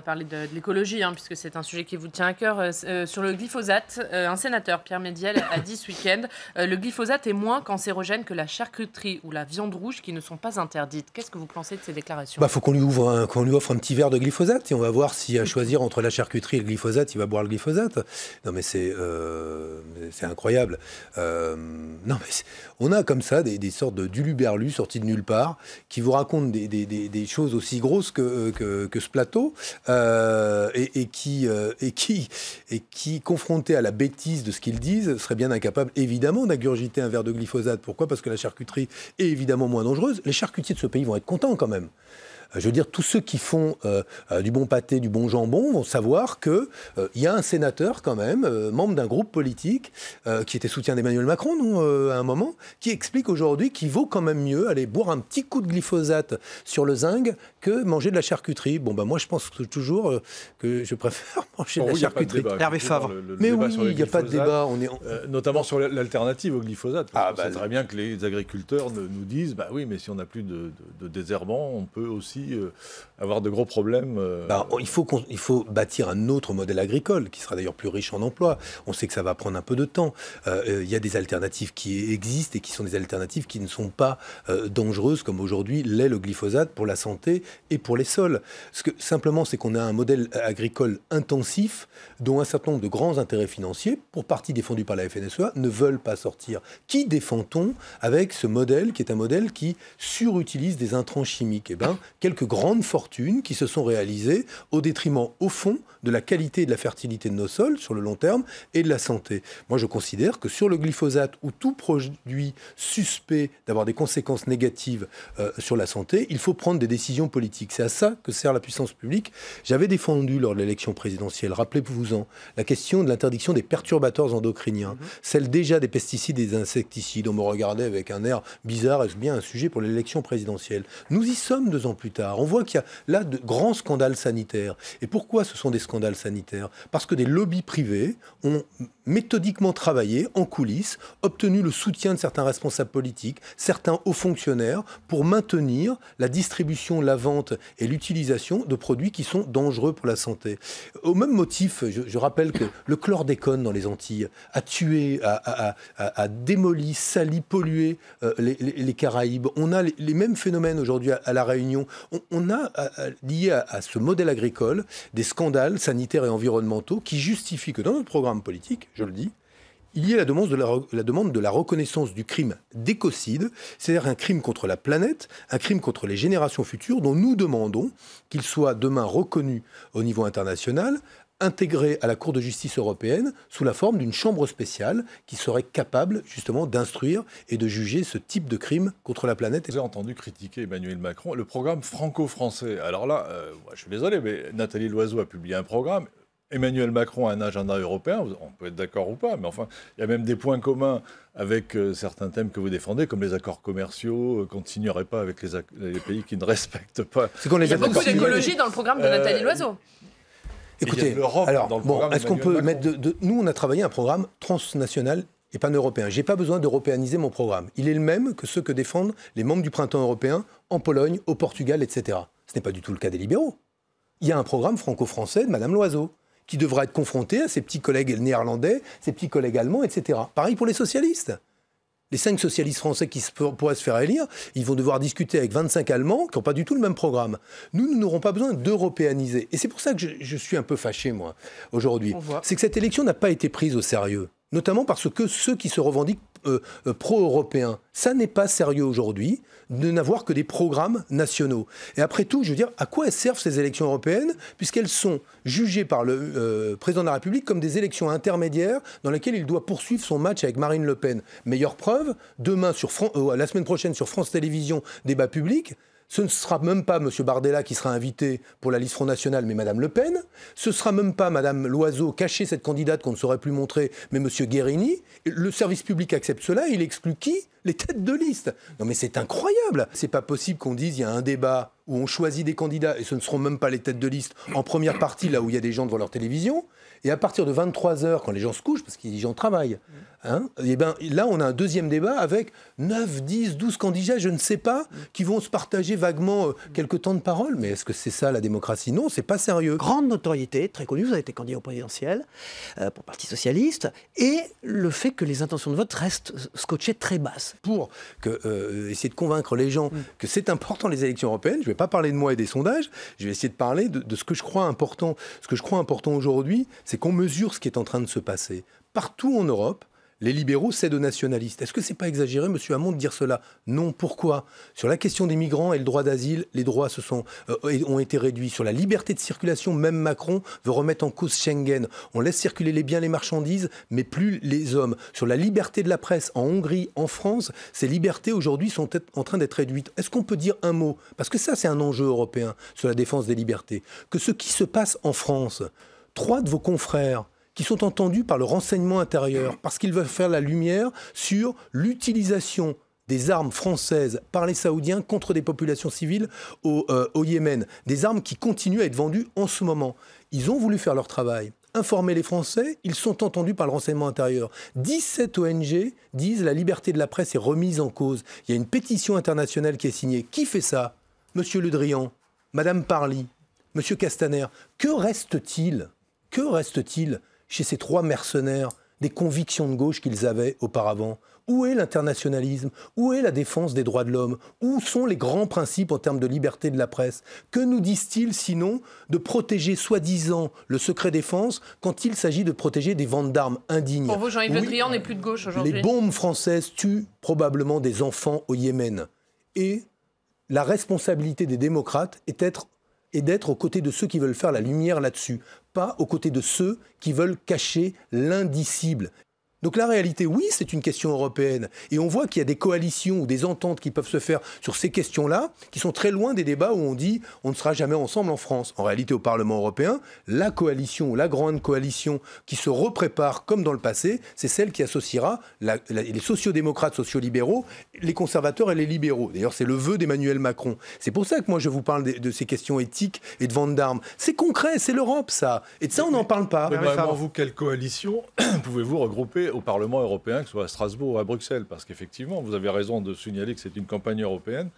parler de l'écologie, puisque c'est un sujet qui vous tient à cœur. Sur le glyphosate, un sénateur, Pierre Médiel, a dit ce week-end le glyphosate est moins cancérogène que la charcuterie ou la viande rouge qui ne sont pas interdites. Qu'est-ce que vous pensez de ces déclarations ? Faut qu'on lui offre un petit verre de glyphosate et on va voir si à choisir entre la charcuterie et le glyphosate, il va boire le glyphosate. Non mais c'est incroyable. Non mais on a comme ça des sortes d'uluberlus sortis de nulle part qui vous racontent des choses aussi grosses que ce plateau et qui, confrontés à la bêtise de ce qu'ils disent, seraient bien incapables évidemment d'ingurgiter un verre de glyphosate. Pourquoi ? Parce que la charcuterie est évidemment moins dangereuse. Les charcutiers de ce pays vont être contents quand même. Je veux dire, tous ceux qui font du bon pâté, du bon jambon vont savoir qu'il y a un sénateur quand même, membre d'un groupe politique, qui était soutien d'Emmanuel Macron à un moment, qui explique aujourd'hui qu'il vaut quand même mieux aller boire un petit coup de glyphosate sur le zinc que manger de la charcuterie. Moi je pense toujours que je préfère manger de la charcuterie. Hervé Favre. Mais oui, il n'y a pas de débat. Notamment sur l'alternative au glyphosate. On sait très bien que les agriculteurs nous disent oui, mais si on n'a plus de désherbants, on peut aussi avoir de gros problèmes. Il faut bâtir un autre modèle agricole qui sera d'ailleurs plus riche en emplois. On sait que ça va prendre un peu de temps. Il y a des alternatives qui existent et qui sont des alternatives qui ne sont pas dangereuses comme aujourd'hui l'est le glyphosate pour la santé et pour les sols. Simplement, c'est qu'on a un modèle agricole intensif dont un certain nombre de grands intérêts financiers, pour partie défendus par la FNSEA, ne veulent pas sortir. Qui défend-on avec ce modèle qui est un modèle qui surutilise des intrants chimiques ? Quelques grandes fortunes qui se sont réalisées au détriment, au fond, de la qualité et de la fertilité de nos sols sur le long terme et de la santé. Moi, je considère que sur le glyphosate ou tout produit suspect d'avoir des conséquences négatives sur la santé, il faut prendre des décisions politiques. C'est à ça que sert la puissance publique. J'avais défendu lors de l'élection présidentielle, rappelez-vous-en, la question de l'interdiction des perturbateurs endocriniens, celle déjà des pesticides et des insecticides. On me regardait avec un air bizarre, est-ce bien un sujet pour l'élection présidentielle ? Nous y sommes 2 ans plus tard. On voit qu'il y a là de grands scandales sanitaires. Et pourquoi ce sont des scandales sanitaires ? Parce que des lobbies privés ont méthodiquement travaillé en coulisses, obtenu le soutien de certains responsables politiques, certains hauts fonctionnaires, pour maintenir la distribution, la vente et l'utilisation de produits qui sont dangereux pour la santé. Au même motif, je rappelle que le chlordécone dans les Antilles a tué, a démoli, sali, pollué les Caraïbes. On a les mêmes phénomènes aujourd'hui à La Réunion. On a, lié à ce modèle agricole, des scandales sanitaires et environnementaux qui justifient que dans notre programme politique, je le dis, il y a la demande de la reconnaissance du crime d'écocide, c'est-à-dire un crime contre la planète, un crime contre les générations futures, dont nous demandons qu'il soit demain reconnu au niveau international, intégré à la Cour de justice européenne sous la forme d'une chambre spéciale qui serait capable justement d'instruire et de juger ce type de crime contre la planète. J'ai entendu critiquer Emmanuel Macron, le programme franco-français. Alors là, je suis désolé, mais Nathalie Loiseau a publié un programme. Emmanuel Macron a un agenda européen, on peut être d'accord ou pas, mais enfin, il y a même des points communs avec certains thèmes que vous défendez, comme les accords commerciaux, qu'on ne signerait pas avec les pays qui ne respectent pas. Il y a beaucoup d'écologie dans le programme de Nathalie Loiseau. Écoutez, alors, est-ce qu'on peut mettre Nous, on a travaillé un programme transnational et pan-européen. Je n'ai pas besoin d'européaniser mon programme. Il est le même que ceux que défendent les membres du Printemps européen en Pologne, au Portugal, etc. Ce n'est pas du tout le cas des libéraux. Il y a un programme franco-français de Madame Loiseau qui devra être confronté à ses petits collègues néerlandais, ses petits collègues allemands, etc. Pareil pour les socialistes. Les 5 socialistes français qui pourraient se faire élire, ils vont devoir discuter avec 25 Allemands qui n'ont pas du tout le même programme. Nous n'aurons pas besoin d'européaniser. Et c'est pour ça que je suis un peu fâché, moi, aujourd'hui. C'est que cette élection n'a pas été prise au sérieux. Notamment parce que ceux qui se revendiquent pro-européens, ça n'est pas sérieux aujourd'hui de n'avoir que des programmes nationaux. Et après tout, je veux dire, à quoi servent ces élections européennes, puisqu'elles sont jugées par le président de la République comme des élections intermédiaires dans lesquelles il doit poursuivre son match avec Marine Le Pen. Meilleure preuve, demain, la semaine prochaine sur France Télévisions, débat public, ce ne sera même pas M. Bardella qui sera invité pour la liste Front National, mais Mme Le Pen. Ce ne sera même pas Mme Loiseau, cachée cette candidate qu'on ne saurait plus montrer, mais M. Guérini. Le service public accepte cela et il exclut qui ? les têtes de liste. Non mais c'est incroyable. C'est pas possible qu'on dise il y a un débat où on choisit des candidats et ce ne seront même pas les têtes de liste en première partie, là où il y a des gens devant leur télévision. Et à partir de 23h, quand les gens se couchent, parce que les gens travaillent, et ben, là, on a un deuxième débat avec 9, 10, 12 candidats, je ne sais pas, qui vont se partager vaguement quelques temps de parole. Mais est-ce que c'est ça, la démocratie? Non, c'est pas sérieux. Grande notoriété, très connue, vous avez été candidat au présidentiel pour le Parti Socialiste, et le fait que les intentions de vote restent scotchées très basses. Pour essayer de convaincre les gens que c'est important les élections européennes, je ne vais pas parler de moi et des sondages, je vais essayer de parler de ce que je crois important. Ce que je crois important aujourd'hui, c'est qu'on mesure ce qui est en train de se passer. Partout en Europe, les libéraux cèdent aux nationalistes. Est-ce que c'est pas exagéré, M. Hamon, de dire cela? Non. Pourquoi? Sur la question des migrants et le droit d'asile, les droits ont été réduits. Sur la liberté de circulation, même Macron veut remettre en cause Schengen. On laisse circuler les biens, les marchandises, mais plus les hommes. Sur la liberté de la presse, en Hongrie, en France, ces libertés aujourd'hui sont en train d'être réduites. Est-ce qu'on peut dire un mot? Parce que ça, c'est un enjeu européen sur la défense des libertés. Que ce qui se passe en France, 3 de vos confrères qui sont entendus par le renseignement intérieur, parce qu'ils veulent faire la lumière sur l'utilisation des armes françaises par les Saoudiens contre des populations civiles au Yémen. Des armes qui continuent à être vendues en ce moment. Ils ont voulu faire leur travail, informer les Français, ils sont entendus par le renseignement intérieur. 17 ONG disent la liberté de la presse est remise en cause. Il y a une pétition internationale qui est signée. Qui fait ça? Monsieur Le Drian, Madame Parly, Monsieur Castaner. Que reste-t-il chez ces 3 mercenaires des convictions de gauche qu'ils avaient auparavant? Où est l'internationalisme? Où est la défense des droits de l'homme? Où sont les grands principes en termes de liberté de la presse? Que nous disent-ils sinon de protéger soi-disant le secret défense quand il s'agit de protéger des ventes d'armes indignes? Pour vous, Jean-Yves Le Drian n'est plus de gauche aujourd'hui. Les bombes françaises tuent probablement des enfants au Yémen. Et la responsabilité des démocrates est d'être aux côtés de ceux qui veulent faire la lumière là-dessus, pas aux côtés de ceux qui veulent cacher l'indicible. Donc la réalité, oui, c'est une question européenne. Et on voit qu'il y a des coalitions ou des ententes qui peuvent se faire sur ces questions-là, qui sont très loin des débats où on dit on ne sera jamais ensemble en France. En réalité, au Parlement européen, la coalition, la grande coalition qui se reprépare comme dans le passé, c'est celle qui associera les sociodémocrates, sociolibéraux, les conservateurs et les libéraux. D'ailleurs, c'est le vœu d'Emmanuel Macron. C'est pour ça que moi, je vous parle de ces questions éthiques et de vente d'armes. C'est concret, c'est l'Europe, ça. Et de ça, on n'en parle pas. Mais vraiment, vous, quelle coalition pouvez-vous regrouper au Parlement européen, que ce soit à Strasbourg ou à Bruxelles? Parce qu'effectivement, vous avez raison de signaler que c'est une campagne européenne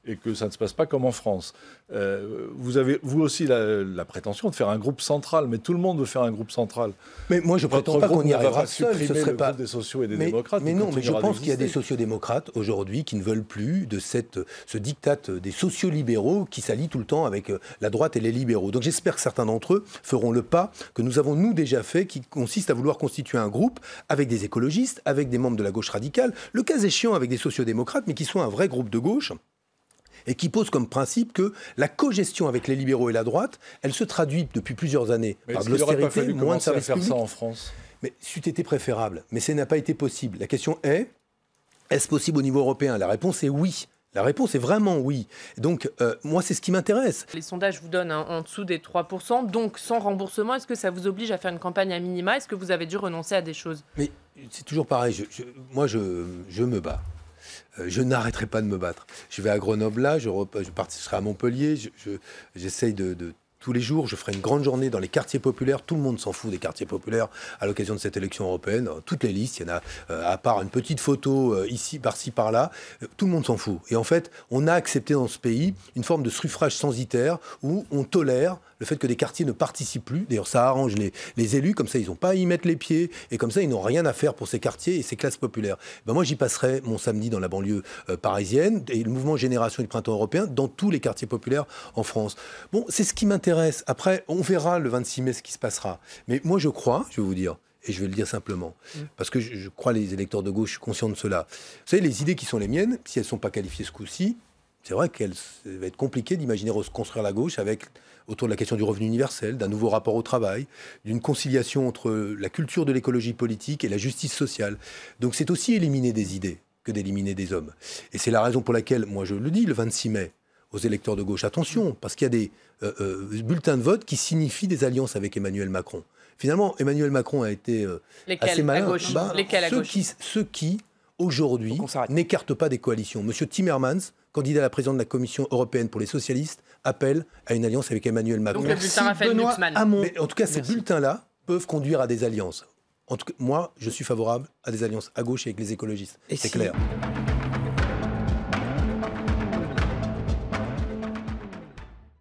et que ça ne se passe pas comme en France. Vous avez, vous aussi, la prétention de faire un groupe central, mais tout le monde veut faire un groupe central. Mais moi, je ne prétends pas qu'on y arrivera seul. Ce serait pas des sociaux et des démocrates. Mais non, mais je pense qu'il y a des sociodémocrates aujourd'hui qui ne veulent plus de ce diktat des sociolibéraux qui s'allient tout le temps avec la droite et les libéraux. Donc j'espère que certains d'entre eux feront le pas que nous avons, nous, déjà fait, qui consiste à vouloir constituer un groupe avec des écologistes, avec des membres de la gauche radicale, le cas échéant avec des sociodémocrates, mais qui soit un vrai groupe de gauche, et qui pose comme principe que la cogestion avec les libéraux et la droite, elle se traduit depuis plusieurs années par de l'austérité, moins de services publics. Ça en France. Mais c'eût été préférable, mais ça n'a pas été possible. La question est, est-ce possible au niveau européen? La réponse est oui. La réponse est vraiment oui. Donc, moi, c'est ce qui m'intéresse. Les sondages vous donnent en dessous des 3%, donc sans remboursement. Est-ce que ça vous oblige à faire une campagne à minima? Est-ce que vous avez dû renoncer à des choses? Mais c'est toujours pareil. Moi, je me bats. Je n'arrêterai pas de me battre. Je vais à Grenoble là, je serai à Montpellier. J'essaye de tous les jours, je ferai une grande journée dans les quartiers populaires. Tout le monde s'en fout des quartiers populaires à l'occasion de cette élection européenne. Dans toutes les listes, il y en a, à part une petite photo ici, par-ci, par-là, tout le monde s'en fout. Et en fait, on a accepté dans ce pays une forme de suffrage censitaire où on tolère le fait que des quartiers ne participent plus. D'ailleurs, ça arrange les élus, comme ça, ils n'ont pas à y mettre les pieds, et comme ça, ils n'ont rien à faire pour ces quartiers et ces classes populaires. Ben, moi, j'y passerai mon samedi dans la banlieue parisienne, et le mouvement Génération du Printemps Européen, dans tous les quartiers populaires en France. Bon, c'est ce qui m'intéresse. Après, on verra le 26 mai ce qui se passera. Mais moi, je crois, je vais vous dire, et je vais le dire simplement, parce que je crois les électeurs de gauche, je suis conscient de cela. Vous savez, les idées qui sont les miennes, si elles ne sont pas qualifiées ce coup-ci, c'est vrai qu'il va être compliqué d'imaginer reconstruire la gauche autour de la question du revenu universel, d'un nouveau rapport au travail, d'une conciliation entre la culture de l'écologie politique et la justice sociale. Donc c'est aussi éliminer des idées que d'éliminer des hommes. Et c'est la raison pour laquelle, moi je le dis, le 26 mai, aux électeurs de gauche, attention, parce qu'il y a des bulletins de vote qui signifient des alliances avec Emmanuel Macron. Finalement, Emmanuel Macron a été assez malin. Lesquels à gauche? Ceux qui aujourd'hui, Donc on s'arrête. n'écarte pas des coalitions. Monsieur Timmermans, candidat à la présidente de la Commission européenne pour les socialistes, appelle à une alliance avec Emmanuel Macron. Donc le bulletin Raphaël Benoît Glucksmann. Hamon. Mais en tout cas, ces Merci. bulletins-là peuvent conduire à des alliances. En tout cas, moi, je suis favorable à des alliances à gauche et avec les écologistes. Et C'est si- clair.